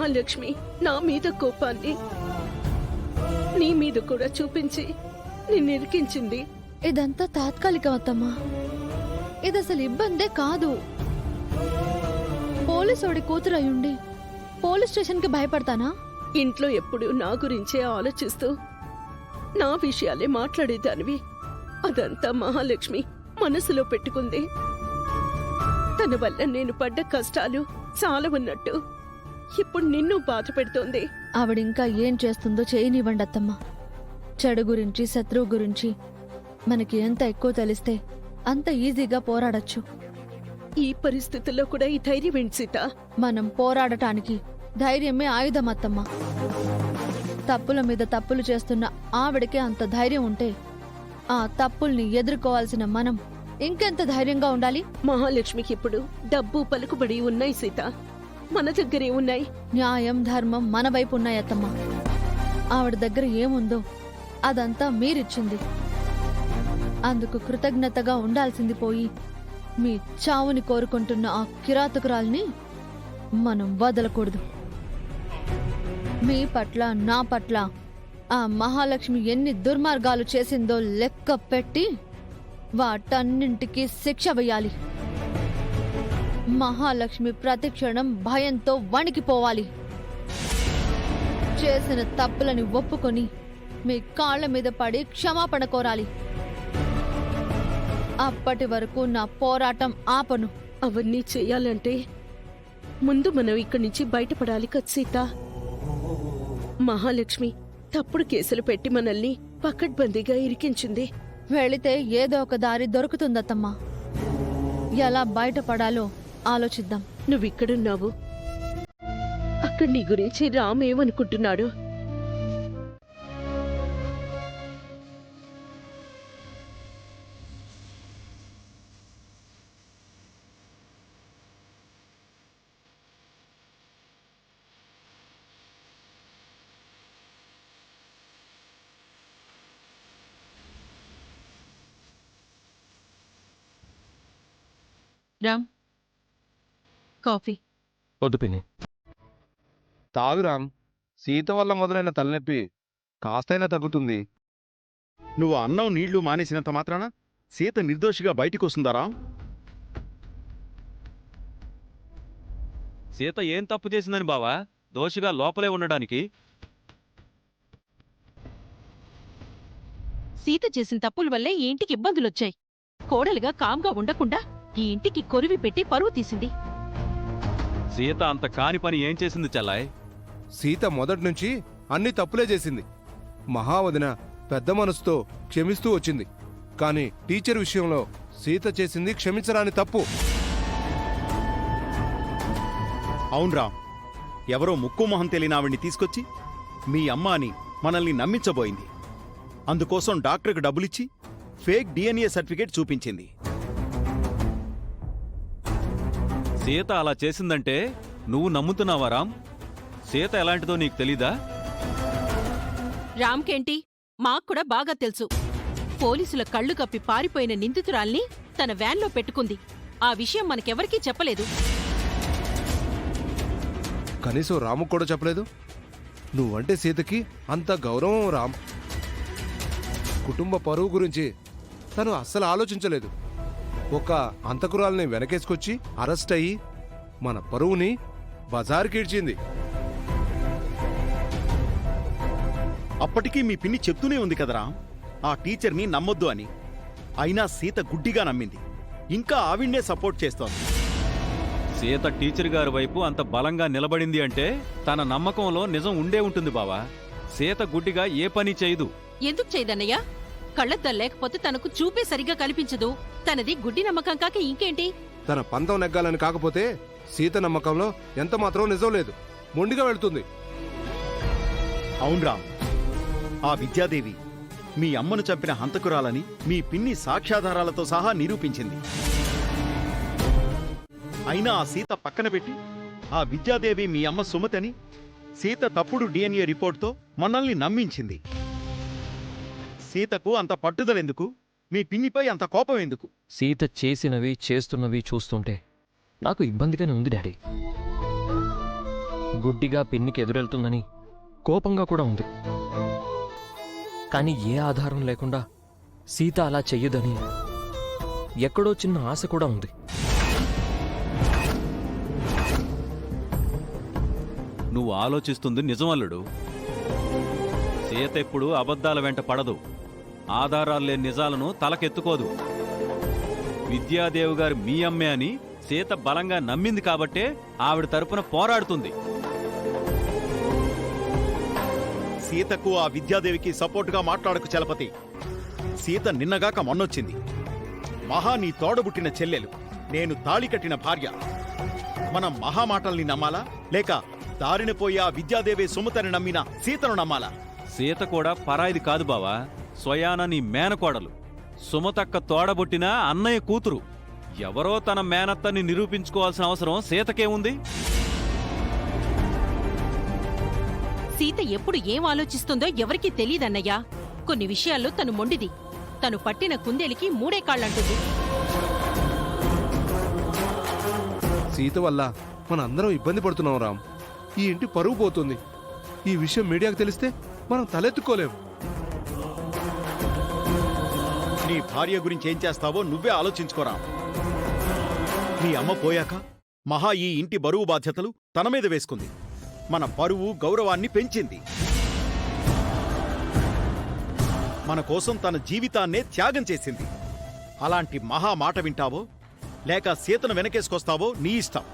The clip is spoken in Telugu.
మహాలక్ష్మి నా మీద కోపాన్ని నీ మీద కూడా చూపించి నిన్నిరికించింది. ఇదంతా తాత్కాలికం అత్తమ్మా. ఇదసలు ఇబ్బందే కాదు. పోలీసోడి కూతురయ్యుండి పోలీస్ స్టేషన్కి భయపడతానా? ఇంట్లో ఎప్పుడు నా గురించే ఆలోచిస్తూ నా విషయాలే మాట్లాడేదానివి. అదంతా మహాలక్ష్మి మనసులో పెట్టుకుంది. తన వల్ల నేను పడ్డ కష్టాలు చాలా ఉన్నట్టు ఇప్పుడు నిన్ను బాధ పెడుతోంది. ఆవిడింకా ఏం చేస్తుందో చేయనివ్వండి అత్తమ్మా. చెడు గురించి శత్రువు గురించి మనకి ఎంత ఎక్కువ తెలిస్తే అంత ఈజీగా పోరాడొచ్చు. ఈ పరిస్థితుల్లో కూడా ఈ ధైర్యం ఏంటి సీత? మనం పోరాడటానికి ధైర్యమే ఆయుధం అత్తమ్మా. తప్పుల మీద తప్పులు చేస్తున్న ఆవిడకే అంత ధైర్యం ఉంటే ఆ తప్పుల్ని ఎదుర్కోవాల్సిన మనం ఇంకెంత ధైర్యంగా ఉండాలి? మహాలక్ష్మికి ఇప్పుడు డబ్బు పలుకుబడి ఉన్నాయి సీత, మన దగ్గరే ఉన్నాయి. న్యాయం ధర్మం మన వైపు ఉన్నాయత్తమ్మా. ఆవిడ దగ్గర ఏముందో అదంతా మీరిచ్చింది. అందుకు కృతజ్ఞతగా ఉండాల్సింది పోయి మీ చావుని కోరుకుంటున్న ఆ కిరాతకురాల్ని మనం వదలకూడదు. మీ పట్ల నా పట్ల ఆ మహాలక్ష్మి ఎన్ని దుర్మార్గాలు చేసిందో లెక్క పెట్టి వాటన్నింటికీ శిక్ష వేయాలి. మహాలక్ష్మి ప్రతిక్షణం భయంతో వణికిపోవాలి. చేసిన తప్పులని ఒప్పుకొని మీ కాళ్ల మీద పడి క్షమాపణ కోరాలి. అప్పటి వరకు నా పోరాటం ఆపను. అవన్నీ చెయ్యాలంటే ముందు మనం ఇక్కడి నుంచి బయటపడాలి కదా సీత. మహాలక్ష్మి తప్పుడు కేసులు పెట్టి మనల్ని పకడ్బందీగా ఇరికించింది. వెళితే ఏదో ఒక దారి దొరుకుతుందత్తమ్మా. ఎలా బయటపడాలో ఆలోచిద్దాం. నువ్విక్కడున్నావు, అక్కడ నీ గురించి రామ్ ఏమనుకుంటున్నాడు? రామ్, కాఫీ. వద్దు పిన్ని. తాగురాం, సీత వల్ల మొదలైన తలనొప్పి కాస్తైనా తగ్గుతుంది. నువ్వు అన్నం నీళ్లు మానేసినంత మాత్రాన సీత నిర్దోషిగా బయటికొస్తుందారా? సీత ఏం తప్పు చేసిందని బావా దోషిగా లోపలే ఉండడానికి? సీత చేసిన తప్పుల వల్లే ఈ ఇంటికి ఇబ్బందులొచ్చాయి. కోడలుగా కామ్గా ఉండకుండా ఈ ఇంటికి కొరివి పెట్టి పరువు తీసింది. సీత అంత కాని పని ఏం చేసింది చెల్లాయ్? సీత మొదట్నుంచి అన్ని తప్పులే చేసింది. మహావదిన పెద్ద మనసుతో క్షమిస్తూ వచ్చింది. కాని టీచర్ విషయంలో సీత చేసింది క్షమించరాని తప్పు. అవునరా, ఎవరో ముక్కు మొహం తెలియని ఆవిడ్ని తీసుకొచ్చి మీ అమ్మ అని మనల్ని నమ్మించబోయింది. అందుకోసం డాక్టర్కి డబ్బులిచ్చి ఫేక్ DNA సర్టిఫికేట్ చూపించింది. సీత అలా చేసిందంటే నువ్వు నమ్ముతున్నావా రామ్? సీత ఎలాంటిదో నీకు తెలీదా? రామ్కేంటి, మాక్కూడా బాగా తెలుసు. పోలీసుల కళ్ళు కప్పి పారిపోయిన నిందితురాల్ని తన వ్యాన్లో పెట్టుకుంది. ఆ విషయం మనకెవరికీ చెప్పలేదు. కనీసం రాముకు కూడా చెప్పలేదు. నువ్వంటే సీతకి అంత గౌరవం రామ్. కుటుంబ పరువు గురించి తను అస్సలు ఆలోచించలేదు. ఒక అంతకురాల్ని వెనకేసుకొచ్చి అరెస్ట్ అయ్యి మన పరువుని బజారుకీడ్చింది. అప్పటికీ మీ పిన్ని చెప్తూనే ఉంది కదరా ఆ టీచర్ని నమ్మొద్దు అని. అయినా సీత గుడ్డిగా నమ్మింది. ఇంకా ఆవిడ్నే సపోర్ట్ చేస్తోంది. సీత టీచర్ గారి వైపు అంత బలంగా నిలబడింది అంటే తన నమ్మకంలో నిజం ఉండే ఉంటుంది బావా. సీత గుడ్డిగా ఏ పని చేయదు. ఎందుకు చేయదన్నయ్యా? కళ్ళద్దాలు లేకపోతే తనకు చూపే సరిగ్గా కనిపించదు. తనది గుడ్డి నమ్మకం కాక ఇంకేంటి? తన పంతం నెగ్గాలని కాకపోతే సీత నమ్మకంలో ఎంత మాత్రం నిజం లేదు. మొండిగా వెళ్తుంది. అవునరా, ఆ విద్యాదేవి మీ అమ్మను చంపిన హంతకురాలని మీ పిన్ని సాక్ష్యాధారాలతో సహా నిరూపించింది. అయినా ఆ సీత పక్కన పెట్టి ఆ విద్యాదేవి మీ అమ్మ సుమతని సీత తప్పుడు DNA రిపోర్ట్తో మనల్ని నమ్మించింది. సీతకు అంత పట్టుదలెందుకు? మీ పిన్నిపై అంత కోపం ఎందుకు? సీత చేసినవి చేస్తున్నవి చూస్తుంటే నాకు ఇబ్బందిగానే ఉంది డాడీ. గుడ్డిగా పిన్నికి ఎదురెళ్తుందని కోపంగా కూడా ఉంది. కానీ ఏ ఆధారం లేకుండా సీత అలా చెయ్యదని ఎక్కడో చిన్న ఆశ కూడా ఉంది. నువ్వు ఆలోచిస్తుంది నిజమల్లుడు. సీత ఎప్పుడు అబద్ధాల వెంట పడదు, ఆధారాలు లేని నిజాలను తలకెత్తుకోదు. విద్యాదేవి గారు మీ అమ్మే అని సీత బలంగా నమ్మింది కాబట్టే ఆవిడ తరపున పోరాడుతుంది. సీతకు ఆ విద్యాదేవికి సపోర్టుగా మాట్లాడకు చలపతి. సీత నిన్నగాక మొన్నొచ్చింది. మహా నీ తోడబుట్టిన చెల్లెలు, నేను తాళి కట్టిన భార్య. మనం మహా మాటల్ని నమ్మాలా, లేక దారిన పోయి ఆ విద్యాదేవి సుమతని నమ్మిన సీతను నమ్మాలా? సీత కూడా పరాయిది కాదు బావా, స్వయాన నీ మేనకోడలు. సుమతక్క తోడబొట్టిన అన్నయ్య కూతురు. ఎవరో తన మేనత్తని నిరూపించుకోవాల్సిన అవసరం సీతకే ఉంది. సీత ఎప్పుడు ఏం ఆలోచిస్తుందో ఎవరికీ తెలీదన్నయ్యా. కొన్ని విషయాల్లో తను మొండిది. తను పట్టిన కుందేలికి మూడే కాళ్ళంటుంది. సీత వల్ల మన అందరం ఇబ్బంది పడుతున్నాం రామ్. ఈ ఇంటి పరువు పోతుంది. ఈ విషయం మీడియాకు తెలిస్తే మనం తలెత్తుకోలేం. నీ భార్య గురించి ఏం చేస్తావో నువ్వే ఆలోచించుకోరా. నీ అమ్మ పోయాక మహా ఈ ఇంటి బరువు బాధ్యతలు తన మీద వేసుకుంది. మన పరువు గౌరవాన్ని పెంచింది. మన కోసం తన జీవితాన్నే త్యాగం చేసింది. అలాంటి మహా మాట వింటావో లేక సీతను వెనకేసుకొస్తావో నీ ఇష్టం.